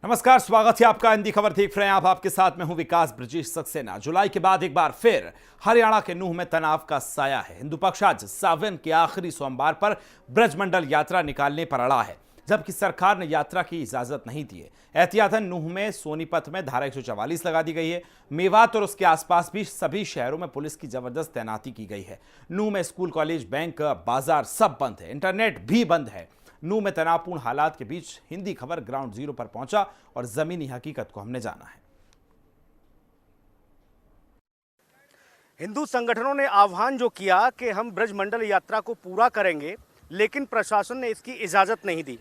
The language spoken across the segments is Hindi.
नमस्कार, स्वागत है आपका हिंदी खबर देख रहे हैं आप। आपके साथ मैं हूं विकास ब्रजेश सक्सेना। जुलाई के बाद एक बार फिर हरियाणा के नूंह में तनाव का साया है। हिंदू पक्ष आज सावन के आखिरी सोमवार पर ब्रजमंडल यात्रा निकालने पर अड़ा है, जबकि सरकार ने यात्रा की इजाजत नहीं दी है। एहतियातन नूंह में सोनीपत में धारा 144 लगा दी गई है। मेवात और उसके आसपास भी सभी शहरों में पुलिस की जबरदस्त तैनाती की गई है। नूंह में स्कूल, कॉलेज, बैंक, बाजार सब बंद है, इंटरनेट भी बंद है। नूंह में तनावपूर्ण हालात के बीच हिंदी खबर ग्राउंड जीरो पर पहुंचा और जमीनी हकीकत को हमने जाना है। हिंदू संगठनों ने आह्वान जो किया कि हम ब्रजमंडल यात्रा को पूरा करेंगे, लेकिन प्रशासन ने इसकी इजाज़त नहीं दी।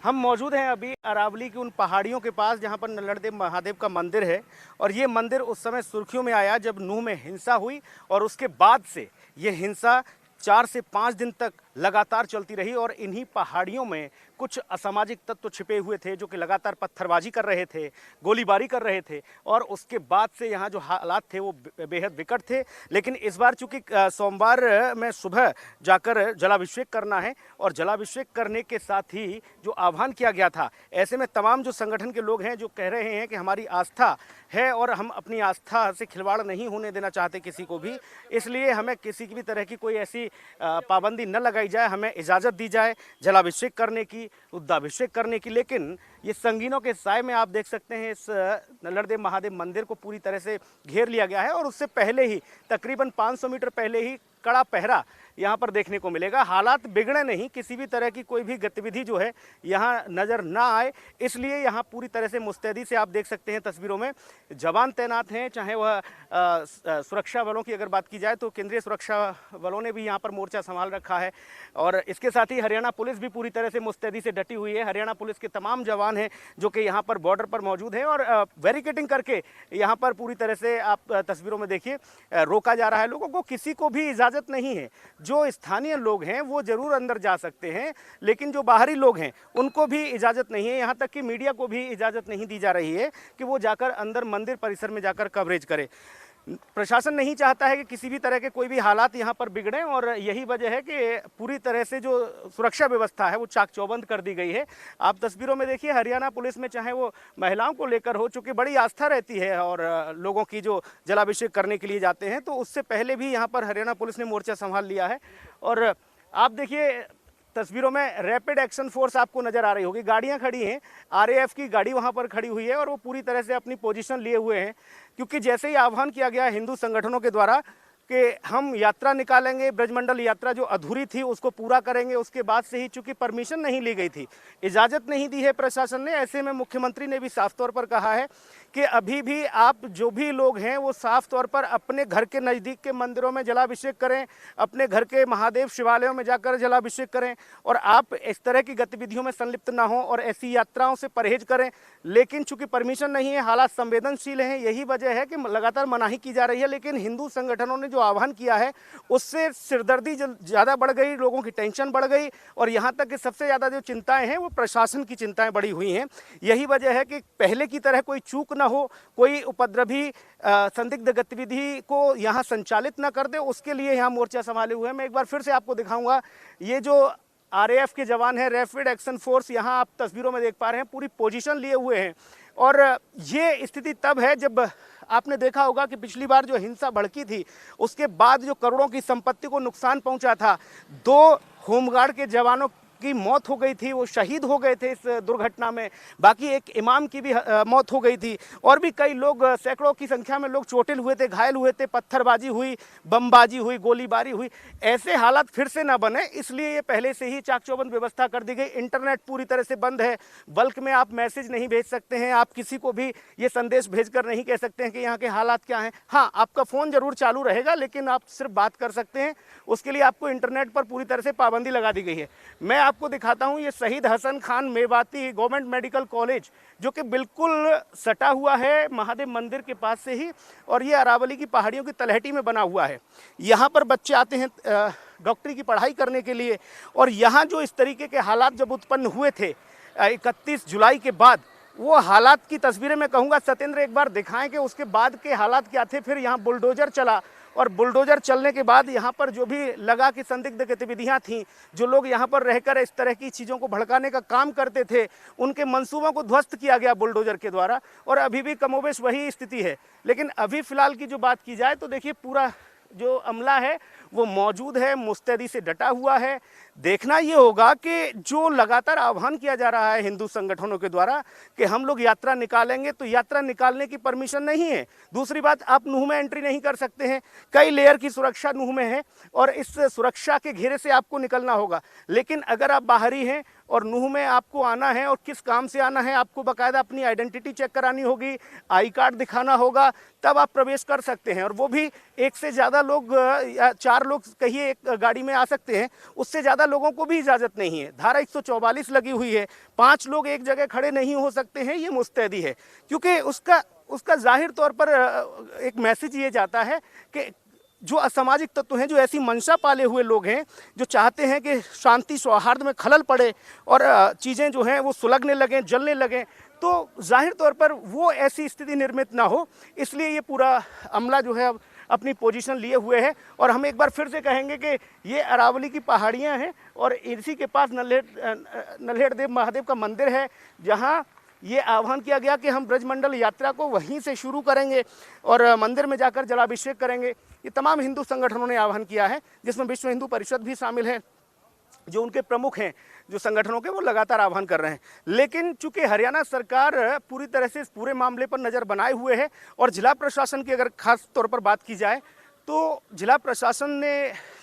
हम मौजूद हैं अभी अरावली की उन पहाड़ियों के पास जहां पर नल्लड़देव महादेव का मंदिर है, और ये मंदिर उस समय सुर्खियों में आया जब नूंह में हिंसा हुई, और उसके बाद से ये हिंसा 4 से 5 दिन तक लगातार चलती रही। और इन्हीं पहाड़ियों में कुछ असामाजिक तत्व छिपे हुए थे जो कि लगातार पत्थरबाजी कर रहे थे, गोलीबारी कर रहे थे, और उसके बाद से यहाँ जो हालात थे वो बेहद विकट थे। लेकिन इस बार चूंकि सोमवार में सुबह जाकर जलाभिषेक करना है, और जलाभिषेक करने के साथ ही जो आह्वान किया गया था, ऐसे में तमाम जो संगठन के लोग हैं जो कह रहे हैं कि हमारी आस्था है और हम अपनी आस्था से खिलवाड़ नहीं होने देना चाहते किसी को भी, इसलिए हमें किसी की भी तरह की कोई ऐसी पाबंदी न लगाई जाए, हमें इजाज़त दी जाए जलाभिषेक करने की, रुद्राभिषेक करने की। लेकिन ये संगीनों के साए में आप देख सकते हैं इस नल्लड़देव महादेव मंदिर को पूरी तरह से घेर लिया गया है, और उससे पहले ही तकरीबन 500 मीटर पहले ही कड़ा पहरा यहाँ पर देखने को मिलेगा। हालात बिगड़े नहीं, किसी भी तरह की कोई भी गतिविधि जो है यहाँ नज़र ना आए, इसलिए यहाँ पूरी तरह से मुस्तैदी से आप देख सकते हैं तस्वीरों में जवान तैनात हैं। चाहे वह सुरक्षा बलों की अगर बात की जाए तो केंद्रीय सुरक्षा बलों ने भी यहाँ पर मोर्चा संभाल रखा है, और इसके साथ ही हरियाणा पुलिस भी पूरी तरह से मुस्तैदी से डटी हुई है। हरियाणा पुलिस के तमाम जवान हैं जो कि यहाँ पर बॉर्डर पर मौजूद हैं, और बैरिकेडिंग करके यहाँ पर पूरी तरह से आप तस्वीरों में देखिए रोका जा रहा है लोगों को। किसी को भी इजाज़त नहीं है। जो स्थानीय लोग हैं वो जरूर अंदर जा सकते हैं, लेकिन जो बाहरी लोग हैं उनको भी इजाज़त नहीं है। यहाँ तक कि मीडिया को भी इजाज़त नहीं दी जा रही है कि वो जाकर अंदर मंदिर परिसर में जाकर कवरेज करे। प्रशासन नहीं चाहता है कि किसी भी तरह के कोई भी हालात यहाँ पर बिगड़ें, और यही वजह है कि पूरी तरह से जो सुरक्षा व्यवस्था है वो चाक चौबंद कर दी गई है। आप तस्वीरों में देखिए हरियाणा पुलिस में चाहे वो महिलाओं को लेकर हो, चूँकि बड़ी आस्था रहती है और लोगों की जो जलाभिषेक करने के लिए जाते हैं, तो उससे पहले भी यहाँ पर हरियाणा पुलिस ने मोर्चा संभाल लिया है। और आप देखिए तस्वीरों में रैपिड एक्शन फोर्स आपको नजर आ रही होगी, गाड़ियां खड़ी हैं, आरएएफ की गाड़ी वहां पर खड़ी हुई है, और वो पूरी तरह से अपनी पोजीशन लिए हुए हैं, क्योंकि जैसे ही आह्वान किया गया हिंदू संगठनों के द्वारा कि हम यात्रा निकालेंगे, ब्रजमंडल यात्रा जो अधूरी थी उसको पूरा करेंगे, उसके बाद से ही चूंकि परमिशन नहीं ली गई थी, इजाज़त नहीं दी है प्रशासन ने, ऐसे में मुख्यमंत्री ने भी साफ तौर पर कहा है कि अभी भी आप जो भी लोग हैं वो साफ तौर पर अपने घर के नज़दीक के मंदिरों में जलाभिषेक करें, अपने घर के महादेव शिवालयों में जाकर जलाभिषेक करें, और आप इस तरह की गतिविधियों में संलिप्त ना हो और ऐसी यात्राओं से परहेज करें। लेकिन चूंकि परमिशन नहीं है, हालात संवेदनशील हैं, यही वजह है कि लगातार मनाही की जा रही है। लेकिन हिंदू संगठनों ने जो आह्वान किया है उससे सिरदर्दी ज़्यादा बढ़ गई, लोगों की टेंशन बढ़ गई, और यहाँ तक कि सबसे ज़्यादा जो चिंताएं हैं वो प्रशासन की चिंताएं बढ़ी हुई हैं। यही वजह है कि पहले की तरह कोई चूक ना हो, कोई उपद्रवी संदिग्ध गतिविधि को यहाँ संचालित ना कर दे, उसके लिए यहाँ मोर्चा संभाले हुए हैं। मैं एक बार फिर से आपको दिखाऊंगा, ये जो आरएएफ के जवान हैं, रैपिड एक्शन फोर्स, यहाँ आप तस्वीरों में देख पा रहे हैं पूरी पोजीशन लिए हुए हैं। और ये स्थिति तब है जब आपने देखा होगा कि पिछली बार जो हिंसा भड़की थी उसके बाद जो करोड़ों की संपत्ति को नुकसान पहुंचा था, 2 होमगार्ड के जवानों की मौत हो गई थी, वो शहीद हो गए थे इस दुर्घटना में, बाकी एक इमाम की भी मौत हो गई थी, और भी कई लोग, सैकड़ों की संख्या में लोग चोटिल हुए थे, घायल हुए थे, पत्थरबाजी हुई, बमबाजी हुई, गोलीबारी हुई। ऐसे हालात फिर से ना बने, इसलिए ये पहले से ही चाक चौबंद व्यवस्था कर दी गई। इंटरनेट पूरी तरह से बंद है, बल्क में आप मैसेज नहीं भेज सकते हैं, आप किसी को भी ये संदेश भेजकर नहीं कह सकते हैं कि यहाँ के हालात क्या हैं। हाँ, आपका फ़ोन जरूर चालू रहेगा, लेकिन आप सिर्फ बात कर सकते हैं, उसके लिए आपको इंटरनेट पर पूरी तरह से पाबंदी लगा दी गई है। मैं आपको दिखाता हूं ये Shaheed Hasan Khan Mewati government medical college, जो कि बिल्कुल सटा हुआ है महादेव मंदिर के पास से ही, और ये अरावली की पहाड़ियों की तलहटी में बना हुआ है। यहाँ पर बच्चे आते हैं डॉक्टरी की पढ़ाई करने के लिए, और यहाँ जो इस तरीके के हालात जब उत्पन्न हुए थे 31 जुलाई के बाद, वो हालात की तस्वीरें मैं कहूँगा सत्येंद्र एक बार दिखाएं कि उसके बाद के हालात क्या थे। फिर यहाँ बुलडोजर चला और बुलडोजर चलने के बाद यहाँ पर जो भी लगा कि संदिग्ध गतिविधियाँ थीं, जो लोग यहाँ पर रहकर इस तरह की चीज़ों को भड़काने का काम करते थे, उनके मंसूबों को ध्वस्त किया गया बुलडोजर के द्वारा। और अभी भी कमोबेश वही स्थिति है। लेकिन अभी फ़िलहाल की जो बात की जाए तो देखिए पूरा जो अमला है वो मौजूद है, मुस्तैदी से डटा हुआ है। देखना ये होगा कि जो लगातार आह्वान किया जा रहा है हिंदू संगठनों के द्वारा कि हम लोग यात्रा निकालेंगे, तो यात्रा निकालने की परमिशन नहीं है। दूसरी बात, आप नूह में एंट्री नहीं कर सकते हैं, कई लेयर की सुरक्षा नूह में है और इस सुरक्षा के घेरे से आपको निकलना होगा। लेकिन अगर आप बाहरी हैं और नूह में आपको आना है और किस काम से आना है, आपको बाकायदा अपनी आइडेंटिटी चेक करानी होगी, आई कार्ड दिखाना होगा, तब आप प्रवेश कर सकते हैं। और वो भी एक से ज़्यादा लोग या 4 लोग कहिए एक गाड़ी में आ सकते हैं, उससे ज़्यादा लोगों को भी इजाज़त नहीं है। धारा 144 लगी हुई है, 5 लोग एक जगह खड़े नहीं हो सकते हैं, ये मुस्तैदी है। क्योंकि उसका जाहिर तौर पर एक मैसेज ये जाता है कि जो असामाजिक तत्व हैं, जो ऐसी मंशा पाले हुए लोग हैं, जो चाहते हैं कि शांति सौहार्द में खलल पड़े और चीज़ें जो हैं वो सुलगने लगें, जलने लगें, तो जाहिर तौर पर वो ऐसी स्थिति निर्मित ना हो, इसलिए ये पूरा अमला जो है अब अपनी पोजीशन लिए हुए है। और हम एक बार फिर से कहेंगे कि ये अरावली की पहाड़ियाँ हैं और इसी के पास नल्हेड़ देव महादेव का मंदिर है, जहाँ ये आह्वान किया गया कि हम ब्रजमंडल यात्रा को वहीं से शुरू करेंगे और मंदिर में जाकर जलाभिषेक करेंगे। ये तमाम हिंदू संगठनों ने आह्वान किया है, जिसमें विश्व हिंदू परिषद भी शामिल है। जो उनके प्रमुख हैं जो संगठनों के, वो लगातार आह्वान कर रहे हैं। लेकिन चूंकि हरियाणा सरकार पूरी तरह से इस पूरे मामले पर नज़र बनाए हुए है और जिला प्रशासन की अगर खास तौर पर बात की जाए तो जिला प्रशासन ने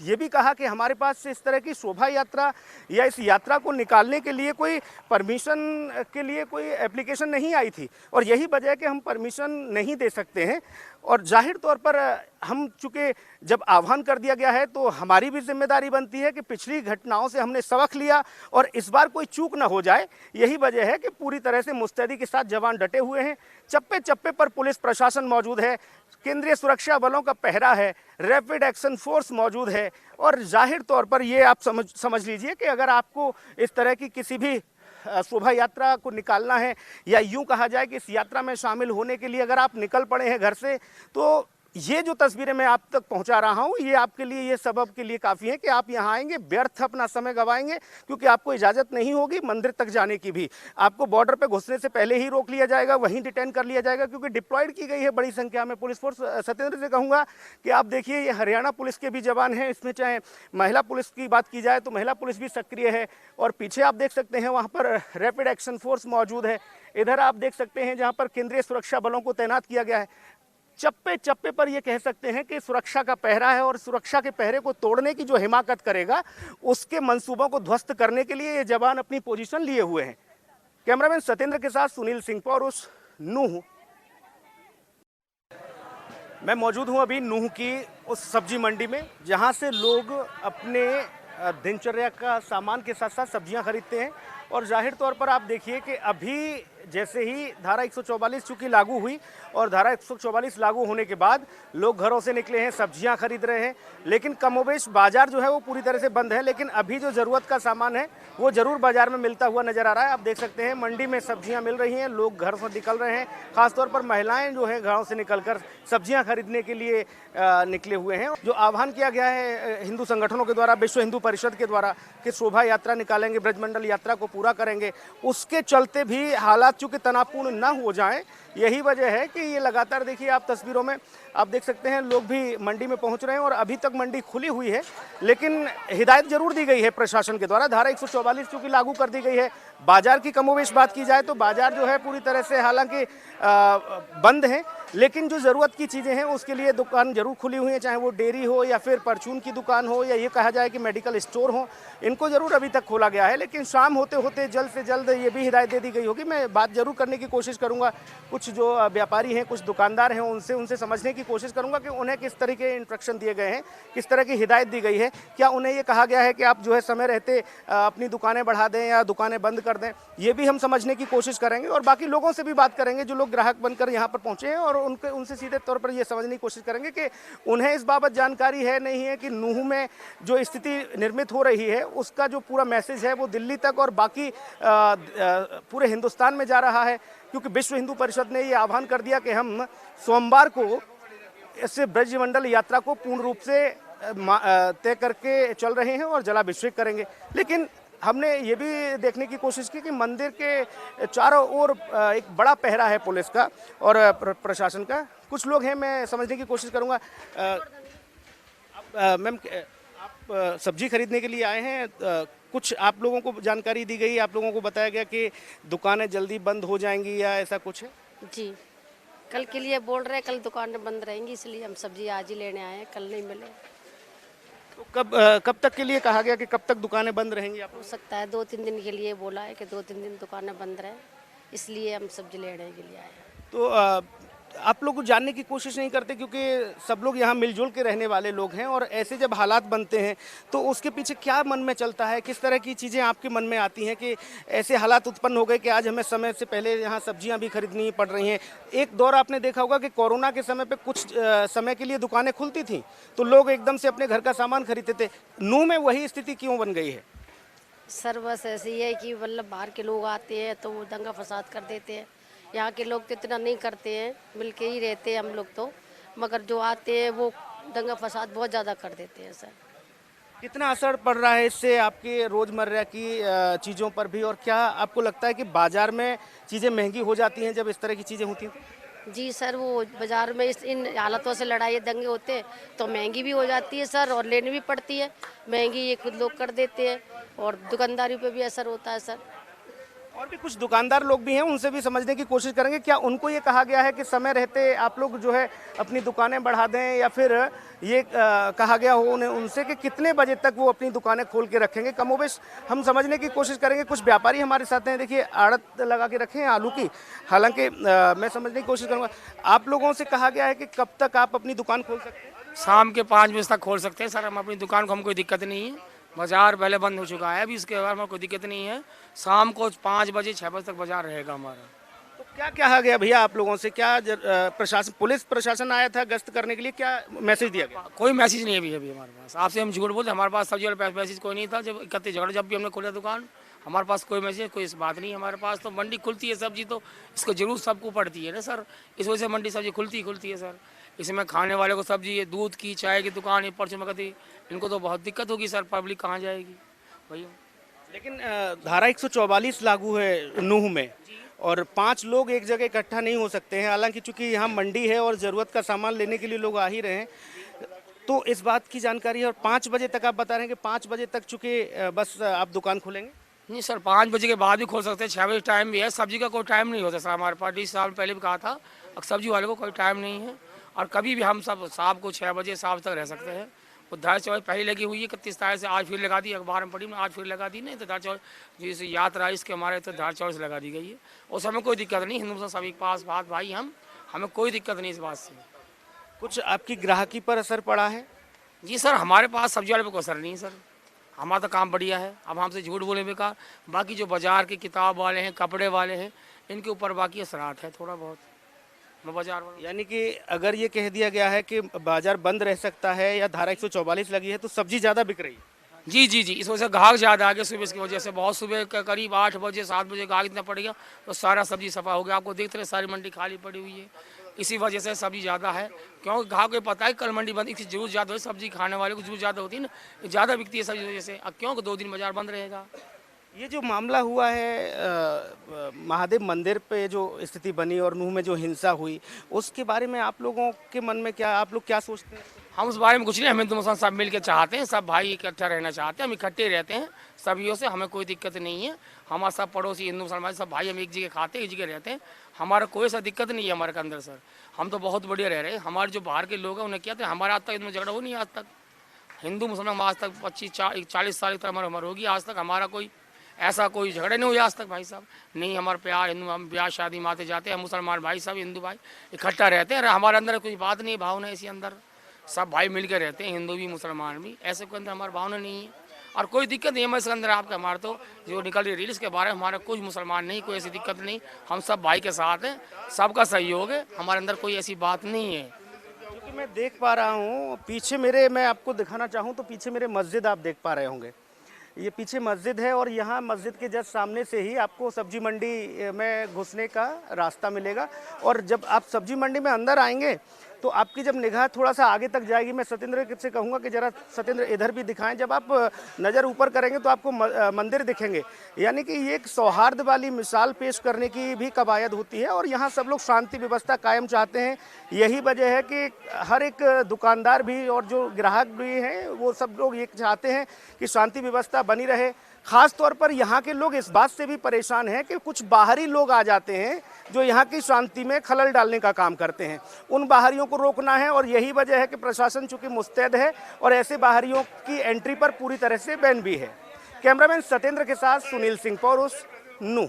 ये भी कहा कि हमारे पास इस तरह की शोभा यात्रा या इस यात्रा को निकालने के लिए कोई परमिशन के लिए कोई एप्लीकेशन नहीं आई थी और यही वजह है कि हम परमिशन नहीं दे सकते हैं। और जाहिर तौर पर हम चूँकि जब आह्वान कर दिया गया है तो हमारी भी जिम्मेदारी बनती है कि पिछली घटनाओं से हमने सबक लिया और इस बार कोई चूक ना हो जाए। यही वजह है कि पूरी तरह से मुस्तैदी के साथ जवान डटे हुए हैं, चप्पे चप्पे पर पुलिस प्रशासन मौजूद है, केंद्रीय सुरक्षा बलों का पहरा है, रैपिड एक्शन फोर्स मौजूद है। और जाहिर तौर पर ये आप समझ लीजिए कि अगर आपको इस तरह की किसी भी शोभा यात्रा को निकालना है या यूं कहा जाए कि इस यात्रा में शामिल होने के लिए अगर आप निकल पड़े हैं घर से, तो ये जो तस्वीरें मैं आप तक पहुंचा रहा हूं ये आपके लिए, ये सबब के लिए काफ़ी है कि आप यहां आएंगे, व्यर्थ अपना समय गवाएंगे, क्योंकि आपको इजाज़त नहीं होगी मंदिर तक जाने की भी। आपको बॉर्डर पे घुसने से पहले ही रोक लिया जाएगा, वहीं डिटेन कर लिया जाएगा, क्योंकि डिप्लॉयड की गई है बड़ी संख्या में पुलिस फोर्स। सत्येंद्र से कहूँगा कि आप देखिए ये हरियाणा पुलिस के भी जवान हैं, इसमें चाहे महिला पुलिस की बात की जाए तो महिला पुलिस भी सक्रिय है और पीछे आप देख सकते हैं वहाँ पर रैपिड एक्शन फोर्स मौजूद है। इधर आप देख सकते हैं जहाँ पर केंद्रीय सुरक्षा बलों को तैनात किया गया है। चप्पे चप्पे पर ये कह सकते हैं कि सुरक्षा का पहरा है और सुरक्षा के पहरे को तोड़ने की जो हिमाकत करेगा उसके मंसूबों को ध्वस्त करने के लिए ये जवान अपनी पोजीशन लिए हुए हैं। कैमरामैन सत्येंद्र के साथ सुनील सिंह पौरुष, नूह। मैं मौजूद हूं अभी नूह की उस सब्जी मंडी में जहां से लोग अपने दिनचर्या का सामान के साथ साथ सब्जियां खरीदते हैं। और जाहिर तौर पर आप देखिए कि अभी जैसे ही धारा 144 चूँकि लागू हुई और धारा 144 लागू होने के बाद लोग घरों से निकले हैं, सब्जियां खरीद रहे हैं, लेकिन कमोबेश बाजार जो है वो पूरी तरह से बंद है। लेकिन अभी जो ज़रूरत का सामान है वो ज़रूर बाजार में मिलता हुआ नज़र आ रहा है। आप देख सकते हैं मंडी में सब्जियां मिल रही हैं, लोग घर से निकल रहे हैं, खासतौर पर महिलाएँ जो हैं घरों से निकलकर सब्जियाँ खरीदने के लिए निकले हुए हैं। जो आह्वान किया गया है हिंदू संगठनों के द्वारा, विश्व हिंदू परिषद के द्वारा कि शोभा यात्रा निकालेंगे, ब्रजमंडल यात्रा को पूरा करेंगे, उसके चलते भी हालात चूँकि तनावपूर्ण ना हो जाएं, यही वजह है कि ये लगातार देखिए आप तस्वीरों में आप देख सकते हैं लोग भी मंडी में पहुंच रहे हैं और अभी तक मंडी खुली हुई है। लेकिन हिदायत जरूर दी गई है प्रशासन के द्वारा, धारा 144 चूँकि लागू कर दी गई है। बाजार की कमोवेश बात की जाए तो बाजार जो है पूरी तरह से हालांकि बंद है, लेकिन जो ज़रूरत की चीज़ें हैं उसके लिए दुकान जरूर खुली हुई है, चाहे वो डेयरी हो या फिर परचून की दुकान हो या ये कहा जाए कि मेडिकल स्टोर हो, इनको ज़रूर अभी तक खोला गया है। लेकिन शाम होते होते जल्द से जल्द ये भी हिदायत दे दी गई होगी। मैं बात जरूर करने की कोशिश करूँगा, कुछ जो व्यापारी हैं, कुछ दुकानदार हैं, उनसे समझने की कोशिश करूँगा कि उन्हें किस तरह के इंस्ट्रक्शन दिए गए हैं, किस तरह की हिदायत दी गई है। क्या उन्हें ये कहा गया है कि आप जो है समय रहते अपनी दुकानें बढ़ा दें या दुकानें बंद कर दें, ये भी हम समझने की कोशिश करेंगे। और बाकी लोगों से भी बात करेंगे जो लोग ग्राहक बनकर यहाँ पर पहुँचे हैं और उनसे सीधे तौर पर ये समझने की कोशिश करेंगे कि उन्हें इस बाबत जानकारी है नहीं है कि नूह में जो स्थिति निर्मित हो रही है उसका जो पूरा मैसेज है वो दिल्ली तक और बाकी पूरे हिंदुस्तान में जा रहा है। क्योंकि विश्व हिंदू परिषद ने ये आह्वान कर दिया कि हम सोमवार को इस ब्रजमंडल यात्रा को पूर्ण रूप से तय करके चल रहे हैं और जलाभिषेक करेंगे। लेकिन हमने ये भी देखने की कोशिश की कि मंदिर के चारों ओर एक बड़ा पहरा है पुलिस का और प्रशासन का। कुछ लोग हैं, मैं समझने की कोशिश करूंगा। मैम, आप सब्जी खरीदने के लिए आए हैं, कुछ आप लोगों को जानकारी दी गई, आप लोगों को बताया गया कि दुकानें जल्दी बंद हो जाएंगी या ऐसा कुछ है? जी, कल के लिए बोल रहे हैं, कल दुकानें बंद रहेंगी, इसलिए हम सब्जी आज ही लेने आए हैं, कल नहीं मिले। तो कब तक के लिए कहा गया कि कब तक दुकानें बंद रहेंगी? आप हो सकता है 2-3 दिन के लिए बोला है कि 2-3 दिन दुकानें बंद रहें, इसलिए हम सब्जी लेने के लिए आए हैं। तो आप लोग जानने की कोशिश नहीं करते, क्योंकि सब लोग यहाँ मिलजुल के रहने वाले लोग हैं और ऐसे जब हालात बनते हैं तो उसके पीछे क्या मन में चलता है, किस तरह की चीज़ें आपके मन में आती हैं कि ऐसे हालात उत्पन्न हो गए कि आज हमें समय से पहले यहाँ सब्जियाँ भी खरीदनी पड़ रही हैं। एक दौर आपने देखा होगा कि कोरोना के समय पे कुछ समय के लिए दुकानें खुलती थीं तो लोग एकदम से अपने घर का सामान खरीदते थे। नूह में वही स्थिति क्यों बन गई है? सर बस ऐसे ही है कि मतलब बाहर के लोग आते हैं तो वो दंगा फसाद कर देते हैं। यहाँ के लोग तो इतना नहीं करते हैं, मिल के ही रहते हैं हम लोग तो, मगर जो आते हैं वो दंगा फसाद बहुत ज़्यादा कर देते हैं सर। कितना असर पड़ रहा है इससे आपके रोज़मर्रा की चीज़ों पर भी, और क्या आपको लगता है कि बाज़ार में चीज़ें महंगी हो जाती हैं जब इस तरह की चीज़ें होती हैं? जी सर, वो बाज़ार में इन हालतों से लड़ाई दंगे होते हैं तो महंगी भी हो जाती है सर, और लेनी भी पड़ती है महंगी, ये खुद लोग कर देते हैं और दुकानदारी पे भी असर होता है सर। और भी कुछ दुकानदार लोग भी हैं, उनसे भी समझने की कोशिश करेंगे। क्या उनको ये कहा गया है कि समय रहते आप लोग जो है अपनी दुकानें बढ़ा दें, या फिर ये कहा गया हो उन्हें उनसे कि कितने बजे तक वो अपनी दुकानें खोल के रखेंगे? कमोबेश हम समझने की कोशिश करेंगे। कुछ व्यापारी हमारे साथ हैं, देखिए आड़त लगा के रखे हैं आलू की। हालांकि मैं समझने की कोशिश करूँगा, आप लोगों से कहा गया है कि कब तक आप अपनी दुकान खोल सकते हैं? शाम के 5 बजे तक खोल सकते हैं सर, हम अपनी दुकान को, हम कोई दिक्कत नहीं है। बाज़ार पहले बंद हो चुका है, अभी इसके बाद में कोई दिक्कत नहीं है। शाम को 5 बजे 6 बजे तक बाज़ार रहेगा हमारा। तो क्या कहा गया भैया आप लोगों से? क्या प्रशासन, पुलिस प्रशासन आया था गश्त करने के लिए? क्या मैसेज दिया गया? कोई मैसेज नहीं है अभी हमारे पास। आपसे हम झूठ बोलते, हमारे पास सब्जी वाला मैसेज कोई नहीं था। जब इकट्ठे झगड़े, जब भी हमने खोला दुकान, हमारे पास कोई मैसेज, कोई इस बात नहीं। हमारे पास तो मंडी खुलती है सब्जी, तो इसको जरूर सबको पड़ती है ना सर, इस वजह से मंडी सब्जी खुलती है सर। इसमें खाने वाले को सब्जी, दूध की, चाय की दुकान, परसों में कहती, इनको तो बहुत दिक्कत होगी सर, पब्लिक कहाँ जाएगी भैया। लेकिन धारा 144 लागू है नूह में, और 5 लोग एक जगह इकट्ठा नहीं हो सकते हैं। हालांकि चूंकि यहाँ मंडी है और ज़रूरत का सामान लेने के लिए लोग आ ही रहे हैं, तो इस बात की जानकारी है। और 5 बजे तक आप बता रहे हैं कि 5 बजे तक चूंकि बस आप दुकान खोलेंगे? नहीं सर, 5 बजे के बाद भी खोल सकते हैं, 6 बजे टाइम भी है। सब्जी का कोई टाइम नहीं होता सर हमारे पास, 20 साल पहले भी कहा था। अब सब्जी वाले को कोई टाइम नहीं है, और कभी भी हम सब शाम को 6 बजे शाम तक रह सकते हैं। वो धारा 24 पहले लगी हुई है 31 तारीख से, आज फिर लगा दी, अखबार में पढ़ी मैं, आज फिर लगा दी। नहीं तो धारा 24 जैसे यात्रा इसके हमारे तो धारा 24 लगा दी गई है। उस हमें कोई दिक्कत नहीं, हिंदू सभी के पास बात भाई, हमें कोई दिक्कत नहीं इस बात से। कुछ आपकी ग्राहकी पर असर पड़ा है? जी सर, हमारे पास सब्जी वाले पे कोई असर नहीं है सर, हमारा तो काम बढ़िया है। अब हमसे झूठ बोले बेकार। बाकी जो बाज़ार के किताब वाले हैं, कपड़े वाले हैं, इनके ऊपर बाकी असरात है थोड़ा बहुत बाजार वाले। यानी कि अगर ये कह दिया गया है कि बाजार बंद रह सकता है या धारा 144 लगी है, तो सब्जी ज़्यादा बिक रही है? जी जी जी, इस वजह से ग्राहक ज़्यादा आ गया सुबह की वजह से। बहुत सुबह का करीब 8 बजे 7 बजे ग्राहक इतना पड़ गया तो सारा सब्जी सफ़ा हो गया। आपको देखते रहे सारी मंडी खाली पड़ी हुई है, इसी वजह से सब्जी ज़्यादा है। क्योंकि ग्राहक को पता है कल मंडी बंद, इसकी जरूरत ज़्यादा होती है, सब्जी खाने वाले को जरूरत ज़्यादा होती है ना, ज़्यादा बिकती है सब्जी वजह से। अब क्योंकि 2 दिन बाजार बंद रहेगा। ये जो मामला हुआ है महादेव मंदिर पे, जो स्थिति बनी और नूह में जो हिंसा हुई, उसके बारे में आप लोगों के मन में क्या, आप लोग क्या सोचते हैं? हम उस बारे में कुछ नहीं, हम हिंदू मुसलमान सब मिल के चाहते हैं, सब भाई इकट्ठा रहना चाहते हैं, हम इकट्ठे रहते हैं सभियों से, हमें कोई दिक्कत नहीं है। हमारा सब पड़ोसी हिंदू मुसलमान सब भाई, हम एक जगह खाते हैं, एक जगह रहते हैं, हमारा कोई ऐसा दिक्कत नहीं है हमारे अंदर सर। हम तो बहुत बढ़िया रह रहे हैं। हमारे जो बाहर के लोग हैं उन्हें क्या था, हमारा आज तक इनमें झगड़ा हो नहीं, आज तक हिंदू मुसलमान आज तक 25-40 साल की हमारे होगी, आज तक हमारा कोई ऐसा कोई झगड़ा नहीं हुआ आज तक भाई साहब। नहीं, हमारे प्यार हिंदू, हम ब्याह शादी माते जाते हैं, मुसलमान भाई साहब हिंदू भाई इकट्ठा रहते हैं। हमारे अंदर कोई बात नहीं, भावना इसी अंदर सब भाई मिल के रहते हैं, हिंदू भी मुसलमान भी, ऐसे कोई अंदर हमारी भावना नहीं है और कोई दिक्कत नहीं है इसके अंदर। आपके हमारे तो जो निकल रही रील्स के बारे में हमारा कुछ मुसलमान नहीं, कोई ऐसी दिक्कत नहीं, हम सब भाई के साथ हैं, सबका सहयोग है, हमारे अंदर कोई ऐसी बात नहीं है। क्योंकि मैं देख पा रहा हूँ पीछे मेरे, मैं आपको दिखाना चाहूँ तो पीछे मेरे मस्जिद आप देख पा रहे होंगे, ये पीछे मस्जिद है और यहाँ मस्जिद के जस्ट सामने से ही आपको सब्जी मंडी में घुसने का रास्ता मिलेगा। और जब आप सब्जी मंडी में अंदर आएंगे तो आपकी जब निगाह थोड़ा सा आगे तक जाएगी, मैं सत्येंद्र से कहूँगा कि जरा सत्येंद्र इधर भी दिखाएं, जब आप नज़र ऊपर करेंगे तो आपको मंदिर दिखेंगे। यानी कि ये एक सौहार्द वाली मिसाल पेश करने की भी कवायद होती है और यहाँ सब लोग शांति व्यवस्था कायम चाहते हैं। यही वजह है कि हर एक दुकानदार भी और जो ग्राहक भी हैं वो सब लोग ये चाहते हैं कि शांति व्यवस्था बनी रहे। ख़ास तौर पर यहाँ के लोग इस बात से भी परेशान हैं कि कुछ बाहरी लोग आ जाते हैं जो यहाँ की शांति में खलल डालने का काम करते हैं। उन बाहरियों को रोकना है और यही वजह है कि प्रशासन चूंकि मुस्तैद है और ऐसे बाहरियों की एंट्री पर पूरी तरह से बैन भी है। कैमरामैन सत्येंद्र के साथ सुनील सिंह पौरुष, नूह।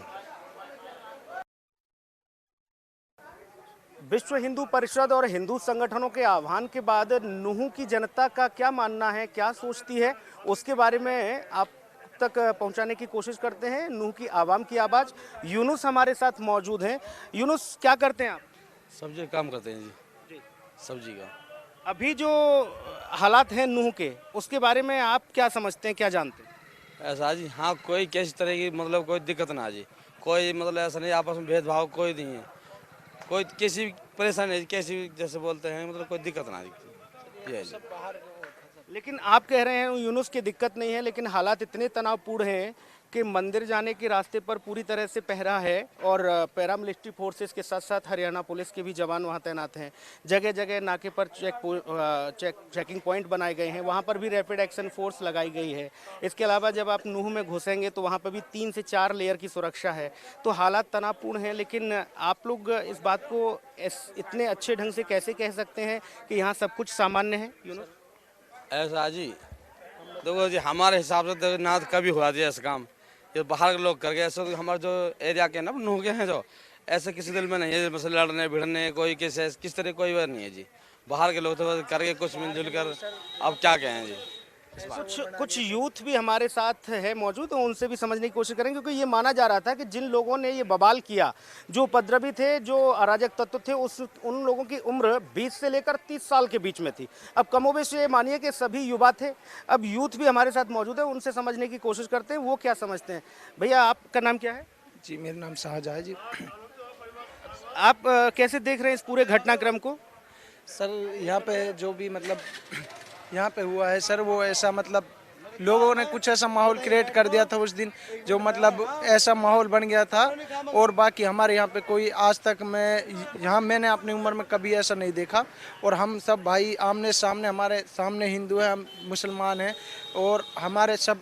विश्व हिंदू परिषद और हिंदू संगठनों के आह्वान के बाद नूह की जनता का क्या मानना है, क्या सोचती है, उसके बारे में आप तक पहुंचाने की कोशिश करते हैं। नूह की आवाम की आवाज़। यूनुस हमारे साथ मौजूद हैं। यूनुस, क्या करते हैं आप? सब्जी काम करते हैं जी, सब्जी का। अभी जो हालात हैं नूह के, उसके बारे में आप क्या समझते हैं, क्या जानते हैं? ऐसा जी, हाँ, कोई किसी तरह की मतलब कोई दिक्कत ना जी, कोई मतलब ऐसा नहीं, आपस में भेदभाव कोई नहीं है, कोई किसी परेशानी कैसी जैसे बोलते हैं मतलब कोई दिक्कत ना दिखती है। लेकिन आप कह रहे हैं यूनुस की दिक्कत नहीं है, लेकिन हालात इतने तनावपूर्ण हैं कि मंदिर जाने के रास्ते पर पूरी तरह से पहरा है और पैरामिलिट्री फोर्सेस के साथ साथ हरियाणा पुलिस के भी जवान वहां तैनात हैं। जगह जगह नाके पर चेकिंग पॉइंट बनाए गए हैं, वहां पर भी रैपिड एक्शन फोर्स लगाई गई है। इसके अलावा जब आप नूह में घुसेंगे तो वहां पर भी 3 से 4 लेयर की सुरक्षा है। तो हालात तनावपूर्ण हैं, लेकिन आप लोग इस बात को इतने अच्छे ढंग से कैसे कह सकते हैं कि यहाँ सब कुछ सामान्य है? यूनुस, ऐसा जी, देखो जी, हमारे हिसाब से तो ना कभी हुआ जी ऐसा काम, ये बाहर के लोग करके। ऐसा तो हमारे जो एरिया के ना नूह के हैं, जो ऐसे किसी दिल में नहीं है मतलब लड़ने भिड़ने कोई किस तरह कोई बात नहीं है जी। बाहर के लोग तो करके कुछ मिलजुल कर अब क्या कहें जी। कुछ यूथ भी हमारे साथ है मौजूद, तो उनसे भी समझने की कोशिश करेंगे, क्योंकि ये माना जा रहा था कि जिन लोगों ने ये बवाल किया, जो उपद्रवी थे, जो अराजक तत्व थे, उन लोगों की उम्र 20 से लेकर 30 साल के बीच में थी। अब कमोबेश ये मानिए कि सभी युवा थे। अब यूथ भी हमारे साथ मौजूद है, उनसे समझने की कोशिश करते हैं वो क्या समझते हैं। भैया, आपका नाम क्या है? जी, मेरा नाम शाहजहाँ है जी। आप कैसे देख रहे हैं इस पूरे घटनाक्रम को? सर, यहाँ पे जो भी मतलब यहाँ पे हुआ है सर, वो ऐसा मतलब लोगों ने कुछ ऐसा माहौल क्रिएट कर दिया था उस दिन, जो मतलब ऐसा माहौल बन गया था। और बाकी हमारे यहाँ पे कोई आज तक मैंने अपनी उम्र में कभी ऐसा नहीं देखा। और हम सब भाई आमने सामने, हमारे सामने हिंदू हैं, हम मुसलमान हैं, और हमारे सब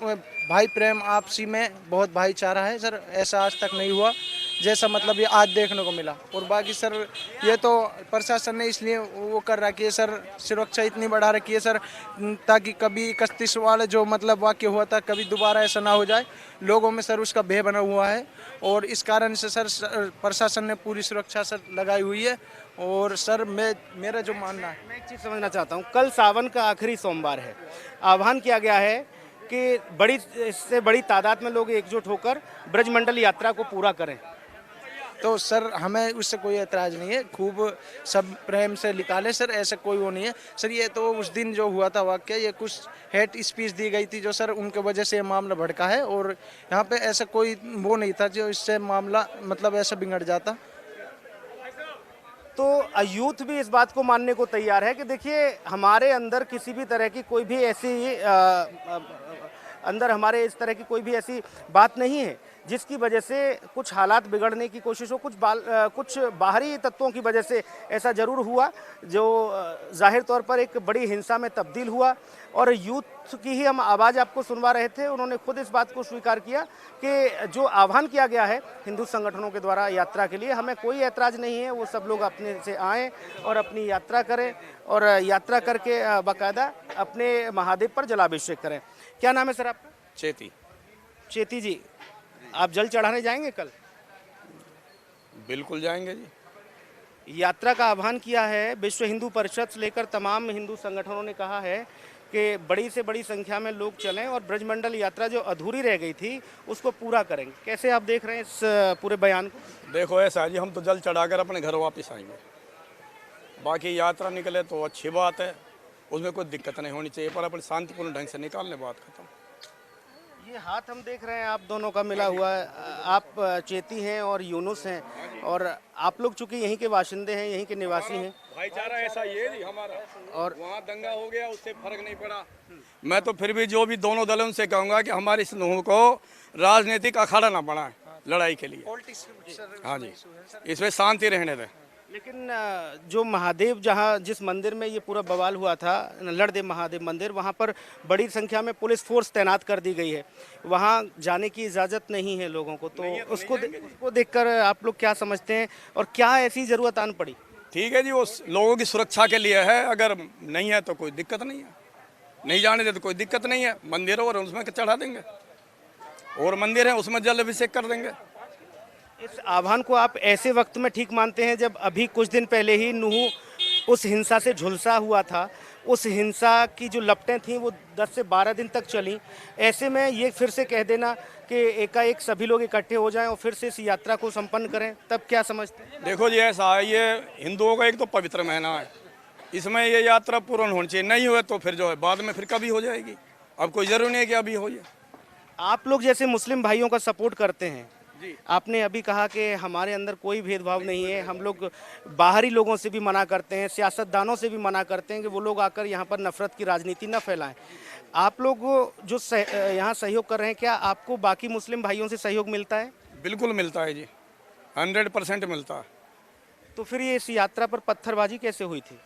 भाई प्रेम आपसी में बहुत भाईचारा है सर। ऐसा आज तक नहीं हुआ जैसा मतलब ये आज देखने को मिला। और बाकी सर, ये तो प्रशासन ने इसलिए वो कर रखी है सर, सुरक्षा इतनी बढ़ा रखी है सर, ताकि कभी 31 वाले जो मतलब वाक्य हुआ था कभी दोबारा ऐसा ना हो जाए। लोगों में सर उसका भय बना हुआ है और इस कारण से सर प्रशासन ने पूरी सुरक्षा सर लगाई हुई है। और सर मेरा जो मानना है, मैं एक चीज़ समझना चाहता हूँ। कल सावन का आखिरी सोमवार है, आह्वान किया गया है कि इससे बड़ी तादाद में लोग एकजुट होकर ब्रजमंडल यात्रा को पूरा करें। तो सर हमें उससे कोई ऐतराज़ नहीं है, खूब सब प्रेम से निकाले सर, ऐसा कोई वो नहीं है सर। ये तो उस दिन जो हुआ था वाकया, ये कुछ हेट स्पीच दी गई थी जो सर उनके वजह से ये मामला भड़का है। और यहाँ पे ऐसा कोई वो नहीं था जो इससे मामला मतलब ऐसा बिगड़ जाता। तो यूथ भी इस बात को मानने को तैयार है कि देखिए, हमारे अंदर किसी भी तरह की कोई भी ऐसी अंदर हमारे इस तरह की कोई भी ऐसी बात नहीं है जिसकी वजह से कुछ हालात बिगड़ने की कोशिश हो। कुछ बाहरी तत्वों की वजह से ऐसा ज़रूर हुआ, जो जाहिर तौर पर एक बड़ी हिंसा में तब्दील हुआ। और यूथ की ही हम आवाज़ आपको सुनवा रहे थे, उन्होंने खुद इस बात को स्वीकार किया कि जो आह्वान किया गया है हिंदू संगठनों के द्वारा यात्रा के लिए, हमें कोई ऐतराज़ नहीं है। वो सब लोग अपने से आएँ और अपनी यात्रा करें और यात्रा करके बाकायदा अपने महादेव पर जलाभिषेक करें। क्या नाम है सर आपका? चेती जी, आप जल चढ़ाने जाएंगे कल? बिल्कुल जाएंगे जी। यात्रा का आह्वान किया है विश्व हिंदू परिषद से लेकर तमाम हिंदू संगठनों ने कहा है कि बड़ी से बड़ी संख्या में लोग चलें और ब्रजमंडल यात्रा जो अधूरी रह गई थी उसको पूरा करेंगे। कैसे आप देख रहे हैं इस पूरे बयान को? देखो ऐसा जी, हम तो जल चढ़ाकर अपने घर वापस आएंगे। बाकी यात्रा निकले तो अच्छी बात है, उसमें कोई दिक्कत नहीं होनी चाहिए, पर अपने शांतिपूर्ण ढंग से निकालने बात खत्म। ये हाथ हम देख रहे हैं आप दोनों का मिला हुआ है। आप चेती हैं और यूनुस हैं, और आप लोग चूंकि यहीं के बाशिंदे हैं, यहीं के निवासी हैं। भाईचारा ऐसा ये जी हमारा, और वहाँ दंगा हो गया उससे फर्क नहीं पड़ा। मैं तो फिर भी जो भी दोनों दलों से कहूँगा कि हमारी इस नूह को राजनीतिक अखाड़ा ना बनाए लड़ाई के लिए। हाँ जी, इसमें शांति रहने दें। लेकिन जो महादेव जहाँ जिस मंदिर में ये पूरा बवाल हुआ था, नल्लड़देव महादेव मंदिर, वहाँ पर बड़ी संख्या में पुलिस फोर्स तैनात कर दी गई है। वहाँ जाने की इजाज़त नहीं है लोगों को, तो उसको देखकर आप लोग क्या समझते हैं और क्या ऐसी ज़रूरत आन पड़ी? ठीक है जी, वो लोगों की सुरक्षा के लिए है, अगर नहीं है तो कोई दिक्कत नहीं है, नहीं जाने दे तो कोई दिक्कत नहीं है। मंदिर और उसमें चढ़ा देंगे, और मंदिर है उसमें जल अभिषेक कर देंगे। इस आह्वान को आप ऐसे वक्त में ठीक मानते हैं जब अभी कुछ दिन पहले ही नूह उस हिंसा से झुलसा हुआ था, उस हिंसा की जो लपटें थीं वो 10 से 12 दिन तक चली। ऐसे में ये फिर से कह देना कि एकाएक सभी लोग इकट्ठे हो जाएं और फिर से इस यात्रा को संपन्न करें, तब क्या समझते हैं? देखो जी, ऐसा है, ये हिंदुओं का एक तो पवित्र महीना है, इसमें ये यात्रा पूर्ण होनी चाहिए। नहीं हुए तो फिर जो है बाद में फिर कभी हो जाएगी। अब कोई जरूरी नहीं है कि अभी हो जाए। आप लोग जैसे मुस्लिम भाइयों का सपोर्ट करते हैं, जी। आपने अभी कहा कि हमारे अंदर कोई भेदभाव नहीं है, हम लोग बाहरी लोगों से भी मना करते हैं, सियासतदानों से भी मना करते हैं कि वो लोग आकर यहाँ पर नफरत की राजनीति न फैलाएं। आप लोग जो यहाँ सहयोग कर रहे हैं, क्या आपको बाकी मुस्लिम भाइयों से सहयोग मिलता है? बिल्कुल मिलता है जी, 100% मिलता है। तो फिर ये इस यात्रा पर पत्थरबाजी कैसे हुई थी?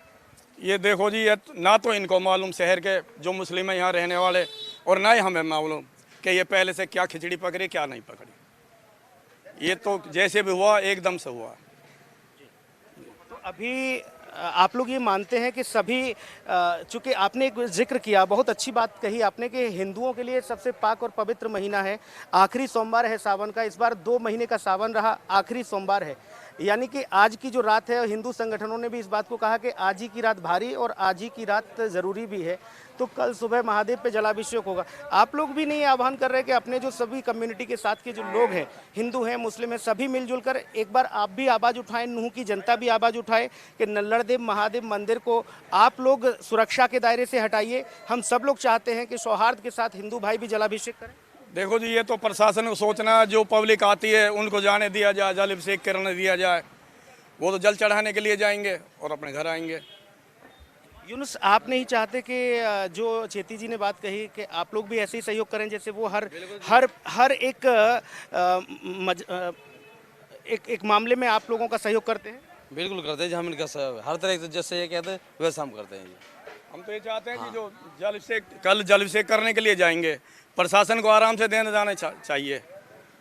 ये देखो जी, ये ना तो इनको मालूम शहर के जो मुस्लिम हैं यहाँ रहने वाले, और ना ही हमें मालूम कि ये पहले से क्या खिचड़ी पकड़ी क्या नहीं पकड़ी। ये तो जैसे भी हुआ एकदम से हुआ। तो अभी आप लोग ये मानते हैं कि सभी, चूंकि आपने एक जिक्र किया, बहुत अच्छी बात कही आपने कि हिंदुओं के लिए सबसे पाक और पवित्र महीना है, आखिरी सोमवार है सावन का। इस बार 2 महीने का सावन रहा, आखिरी सोमवार है, यानी कि आज की जो रात है, हिंदू संगठनों ने भी इस बात को कहा कि आज ही की रात भारी और आज ही की रात ज़रूरी भी है, तो कल सुबह महादेव पे जलाभिषेक होगा। आप लोग भी नहीं आह्वान कर रहे कि अपने जो सभी कम्युनिटी के साथ के जो लोग हैं, हिंदू हैं, मुस्लिम हैं, सभी मिलजुल कर एक बार आप भी आवाज़ उठाएं, नूह की जनता भी आवाज़ उठाए कि नल्लड़देव महादेव मंदिर को आप लोग सुरक्षा के दायरे से हटाइए। हम सब लोग चाहते हैं कि सौहार्द के साथ हिंदू भाई भी जलाभिषेक करें। देखो जी, ये तो प्रशासन को सोचना, जो पब्लिक आती है उनको जाने दिया जाए, जल अभिषेक करने दिया जाए। वो तो जल चढ़ाने के लिए जाएंगे और अपने घर आएंगे। यूनुस, आप नहीं चाहते कि जो चेती जी ने बात कही कि आप लोग भी ऐसे ही सहयोग करें जैसे वो हर एक मामले में आप लोगों का सहयोग करते हैं? बिल्कुल करते हैं जी, हम इनका हर तरह से जैसे ये कहते हैं वैसे हम करते हैं जी। हम तो ये चाहते हैं कि जो जल अभिषेक कल जल अभिषेक करने के लिए जाएंगे, प्रशासन को आराम से देने जाना चाहिए,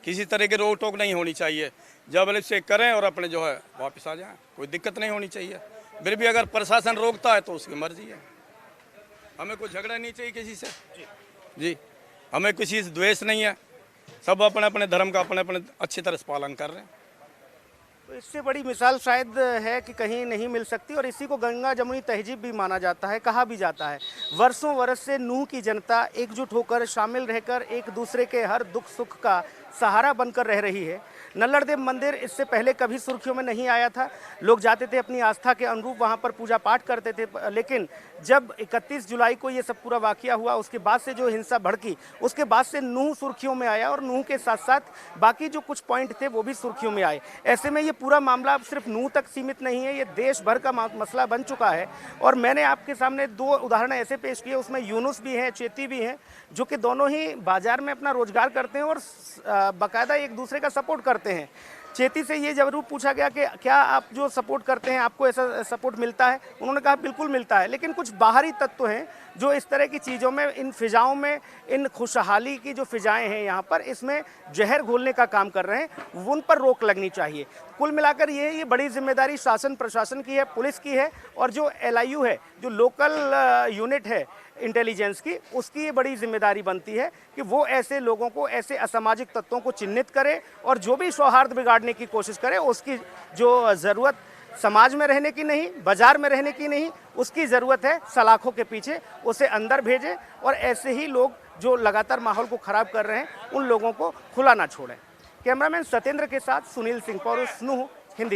किसी तरह की रोक टोक नहीं होनी चाहिए। जब अभिषेक करें और अपने जो है वापस आ जाएं, कोई दिक्कत नहीं होनी चाहिए। फिर भी अगर प्रशासन रोकता है तो उसकी मर्जी है, हमें कोई झगड़ा नहीं चाहिए किसी से जी। हमें किसी से द्वेष नहीं है, सब अपने अपने धर्म का अपने अपने अच्छी तरह से पालन कर रहे हैं। तो इससे बड़ी मिसाल शायद है कि कहीं नहीं मिल सकती, और इसी को गंगा जमुनी तहजीब भी माना जाता है, कहा भी जाता है। वर्षों वर्ष से नूह की जनता एकजुट होकर, शामिल रहकर, एक दूसरे के हर दुख सुख का सहारा बनकर रह रही है। नल्लड़देव मंदिर इससे पहले कभी सुर्खियों में नहीं आया था, लोग जाते थे अपनी आस्था के अनुरूप वहाँ पर पूजा पाठ करते थे, लेकिन जब 31 जुलाई को ये सब पूरा वाकया हुआ, उसके बाद से जो हिंसा भड़की, उसके बाद से नूह सुर्खियों में आया, और नूह के साथ साथ बाकी जो कुछ पॉइंट थे वो भी सुर्खियों में आए। ऐसे में ये पूरा मामला अब सिर्फ नूह तक सीमित नहीं है, ये देश भर का मसला बन चुका है। और मैंने आपके सामने 2 उदाहरण ऐसे पेश किए, उसमें यूनुस भी हैं, चेती भी हैं, जो कि दोनों ही बाजार में अपना रोजगार करते हैं और बाकायदा एक दूसरे का सपोर्ट करते हैं। चेती से ये जरूर पूछा गया कि क्या आप जो सपोर्ट करते हैं आपको ऐसा सपोर्ट मिलता है? उन्होंने कहा बिल्कुल मिलता है, लेकिन कुछ बाहरी तत्व हैं जो इस तरह की चीज़ों में, इन फिजाओं में, इन खुशहाली की जो फिजाएं हैं यहाँ पर, इसमें जहर घोलने का काम कर रहे हैं, उन पर रोक लगनी चाहिए। कुल मिलाकर ये बड़ी जिम्मेदारी शासन प्रशासन की है, पुलिस की है, और जो LIU है, जो लोकल यूनिट है इंटेलिजेंस की, उसकी ये बड़ी जिम्मेदारी बनती है कि वो ऐसे लोगों को, ऐसे असामाजिक तत्वों को चिन्हित करे, और जो भी सौहार्द बिगाड़ने की कोशिश करे, उसकी जो ज़रूरत समाज में रहने की नहीं, बाजार में रहने की नहीं, उसकी ज़रूरत है सलाखों के पीछे, उसे अंदर भेजें, और ऐसे ही लोग जो लगातार माहौल को ख़राब कर रहे हैं, उन लोगों को खुला ना छोड़ें। कैमरामैन सत्येंद्र के साथ सुनील सिंह पौरुष, नूह हिंदी।